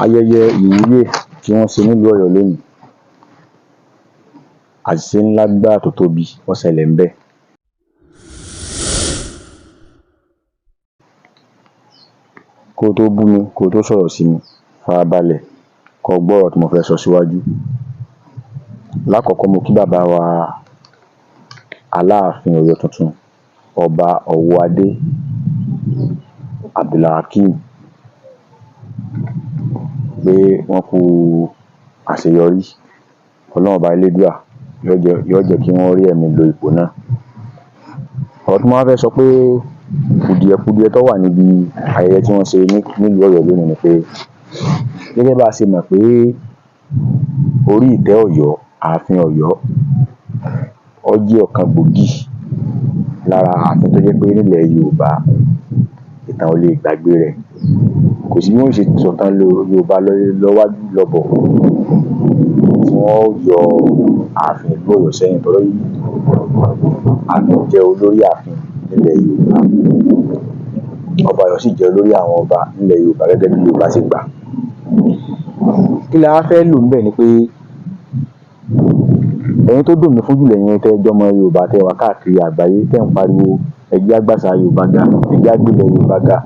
Ayẹyẹ ìwúyè tí wọ́n ṣe nílùú Ọ̀yọ́ lónìí, àṣìṣe ńlá gbáà tó tóbi ó ṣẹlẹ̀ ńbẹ̀. Kó o tó bú mi, kó o tó sọ̀rọ̀ sí mi, farabalẹ̀ kó o gbọ́ ọ̀rọ̀ tí mo fẹ́ sọ síwájú. Lákọ̀ọ́kọ́ mo kí bàbá wa Aláàfin Ọ̀yọ́ tuntun, Ọba Ọ̀wọ́adé Abdulhakeem pé wọ́n kú àṣeyọrí. Ọlọ́run Ọba Elédùà yóò jẹ́ kí wọ́n rí ẹ̀mí lo ipò náà. Ọ̀rọ̀ tí mo wá fẹ́ sọ pé kùdìẹ̀kudiẹ tó wà níbi ayẹyẹ tí wọ́n ṣe nílùú Ọ̀yọ́ lónìí ni pé gẹ́gẹ́ bá a ṣe mọ̀ pé orí ìtẹ́ Ọ̀yọ́, ààfin Ọ̀yọ́, ó jẹ́ ọ̀kan gbòógì lára ààfin tó jẹ́ pé nílẹ̀ Yorùbá ìtàn ò lè gbàgbé rẹ̀. Kò sí bí wọ́n ó ṣe sọ̀tàn Yorùbá lọ́wájú lọ́bọ̀ tí wọ́n ó yọ ààfin ìlú Ọ̀yọ́ sẹ́yìn torí ààfin jẹ́ olórí ààfin nílẹ̀ Yorùbá. Ọba Ọ̀yọ́ sì jẹ́ olórí àwọn ọba nílẹ̀ Yorùbá gẹ́gẹ́ bí Yorùbá ṣe gbà. Kí la wá fẹ́ lò ńbẹ̀ ni pé ẹ̀yin tó dùn mí fún jù lẹ̀yin tẹ́ ẹ jọmọ Yorùbá tẹ́ ẹ wà káàkiri àgbáyé tẹ́ ẹ̀ ń pariwo ẹ jẹ́ á gbàṣà Yorùbá ga, ẹ jẹ́ á gbélẹ̀ Yorùbá ga,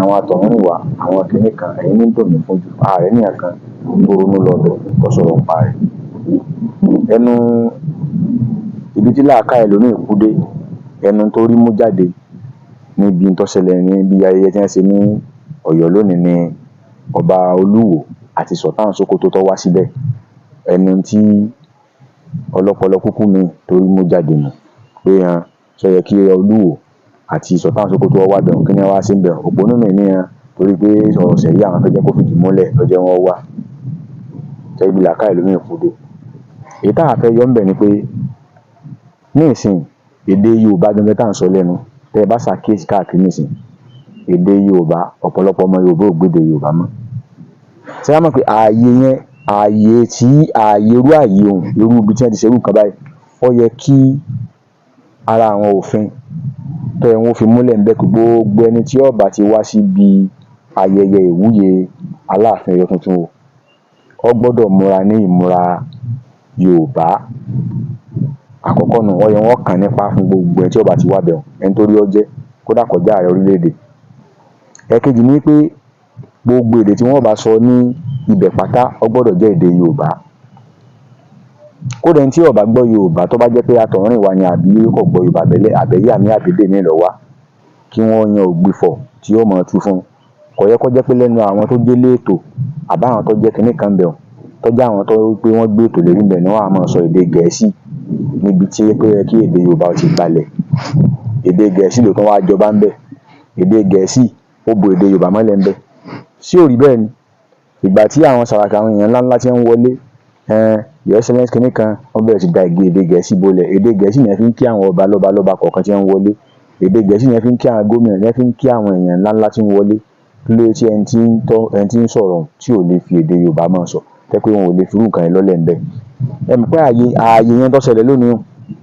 àwọn àtọ̀húnrìnwá, àwọn kinní kan, ẹ̀yin ní ń dùn mí fún jù. A à rẹ́nìyàn kan tó ronú lọ bẹ̀ kó sọ̀rọ̀ ńpa rẹ̀. Ẹnu ibi tí làákàyè ẹlòmíì kú dé, ẹnu tó rí mú jáde níbi n tó ṣẹlẹ̀ níbi ayẹyẹ tí wọ́n ṣe ní Ọ̀yọ́ lónìí ni Ọba Olúwo àti Sultan Sókótó tó wá síbẹ̀. Ẹnu tí ọlọ́pọlọ kúkú míì tó rí mú jáde nù pé ṣó yẹ kí Olúwo àti Sultan Sókótó ó wá bẹ̀ un, kí ni wọ́n wá ṣe ńbẹ̀ un. Òpònú míì ní torí pé ọ̀rọ̀ ṣẹ̀ríà wọ́n fẹ́ jẹ́ kó fìdí múlẹ̀ ló jẹ́ wọ́n wá. Ṣé ibi làákàyè ẹlòmíì kú dé. Èyí táwa fẹ́ yọ ńbẹ̀ ni pé nísìnyí èdè Yorùbá gangan tá à ń sọ lẹ́nu tẹ́ ẹ bá ṣàkíyèsí káàkiri nísìnyí èdè Yorùbá ọ̀pọ̀lọpọ̀ ọmọ Yorùbá ò gbédè Yorùbá mọ́. Ṣé ẹ wá mọ̀ pé ààyè yẹn irú ààyè un, irú ibi tí wọ́n ti ṣerú nǹkan báyìí, ó yẹ kí ara àwọn òfin tó yẹ wọ́n fi múlẹ̀ ńbẹ̀ pé gbogbo ẹni tí ó bá ti wá síbi ayẹyẹ ìwúyè Aláàfin Ọ̀yọ́ tuntun o, ó gbọ́dọ̀ múra ní ìmúra Yorùbá. Àkọ́kọ́ nù, ó yẹ wọ́n kàn nípá fún gbogbo ẹni tí ó bá ti wá bẹ̀ un, ẹni tó rí ó jẹ́ kódà kó jẹ́ ààrẹ orílẹ̀-èdè. Ẹ̀kejì ni pé gbogbo èdè tí wọ́n bá sọ ní ibẹ̀ pátá ó gbọ́dọ̀ jẹ́ èdè Yorùbá. Kódà ẹni tí ó bá gbọ́ Yorùbá tó bá jẹ́ pé àtọ̀húnrìnwá ni àbí kò gbọ́ Yorùbá àbẹ̀yà míì àbédè míì ló wá, kí wọ́n yan ògbufọ̀ tí yóò máa tú fún un. Kò yẹ kó jẹ́ pé lẹ́nu àwọn tó jélétò àbáwọn tó jẹ́ kinní kan ńbẹ̀ un, tó jẹ́ àwọn tó pé wọ́n gbé ètò lérí ńbẹ̀ ni wọ́n á máa sọ èdè Gẹ̀ẹ́sì níbi tí ó yẹ kí èdè Yorùbá ó ti gbalẹ̀. Èdè Gẹ̀ẹ́sì ló tún wá jọba ńbẹ̀. Èdè Gẹ̀ẹ́sì ó bo èdè Yorùbá mọ́lẹ̀ ńbẹ̀. Ṣé ò rí bẹ́ẹ̀ ni? Ìgbà tí àwọn Sàràkí àwọn èèyàn ńláńlá tí ń wọlé Your Excellency kinní kan, wọ́n bẹ̀rẹ̀ sí da èdè Gẹ̀ẹ́sì bolẹ̀. Èdè Gẹ̀ẹ́sì ni wọ́n fi ń kí àwọn ọba lọ́balọ́ba kọ̀ọ̀kan tí ń wọlé. Èdè Gẹ̀ẹ́sì ni wọ́n fi ń kí àwọn gómìnà, ni wọ́n fi ń kí àwọn èèyàn ńláńlá tí ń wọlé. Kí ló dé tí ẹni tí ń sọ̀rọ̀ tí ò lè fi èdè Yorùbá máa sọ, tẹ́ pé wọn ò lè fi irú nǹkan yẹn lọ́lẹ̀ ńbẹ̀. Ẹ mọ̀ pé ààyè yẹn tó ṣẹlẹ̀ lónìí un,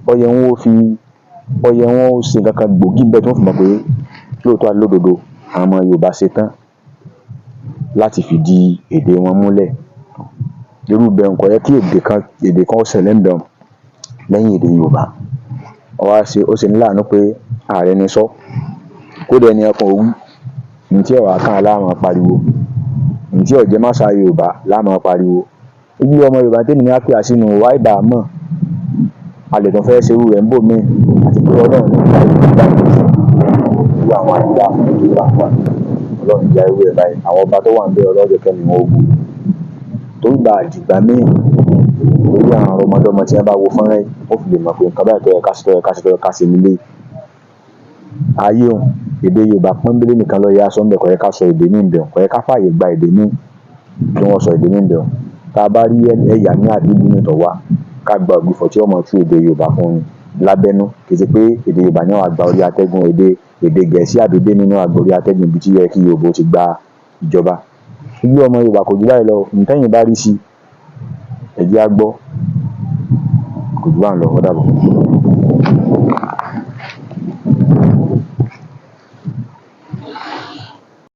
ó yẹ wọ́n ó ṣe nǹkan kan gbòógì ńbẹ̀ tí wọ́n fi mọ̀ pé lóòótọ́ àti lódodo àwọn ọmọ Yorùbá ṣetán láti fìdí èdè wọn múlẹ̀. Irú ibẹ̀ un kò yẹ kí èdè kan ó ṣẹlẹ̀ ńbẹ̀ un lẹ́yìn èdè Yorùbá. Ó ṣeni láàánú pé a rẹ́ni sọ́. Kódà ẹnìkan ò wí, n tí ó wá kàn wá lá máa pariwo. N tí ò jẹ máṣà Yorùbá lá máa pariwo. Irú ọmọ Yorùbá tèmi ní á pè wá sí nù o, why bàá mọ̀. A lè tún fẹ́ ṣerú rẹ̀ ńbòmíì àti pé Ọlọ́run ní jẹ́ á rí irú irú àwọn àyíká tó bá wà. Ọlọ́run ní jẹ́ á rí irú ẹ̀ báyìí. Àwọn ọba tó wà ńbẹ̀ Ọlọ́run jẹ́ kẹ́mi wọn ó gùn. Tó bá dìgbà míì torí àwọn àrọmọdọ́mọ tí wọ́n bá wo fọ́nrán yìí, wọ́n fi lè mọ̀ pé nǹkan báyìí tó yẹ ká ṣe tó yẹ ká ṣe tó yẹ ká ṣe leléyìí. Ayé un, èdè Yorùbá pọ́nbélé nìkan ló yẹ á sọ ńbẹ̀, kò yẹ ká sọ èdè míì ńbẹ̀ un, kò yẹ ká fààyè gba èdè míì kí wọ́n sọ èdè míì ńbẹ̀ un. Tá a bá rí ẹ̀yà míì àbí ìlú míì tó wá, ká gba ògbufọ̀ tí ó máa tú èdè Yorùbá fún un lábẹ́nú. Kì í ṣe pé èdè Yorùbá ni ó wá gba orí atẹ́gùn, èdè Gẹ̀ẹ́sì àbí èdè míì ni ó wá gba orí atẹ́gùn ibi tí ó yẹ kí Yorùbá ó ti gba ìjọba. Irú ọmọ Yorùbá kò jù báyìí lọ. N tẹ́yin bá rí sí ẹ jẹ́ á gbọ́. Kò jù báhun lọ. Ó dàbọ̀.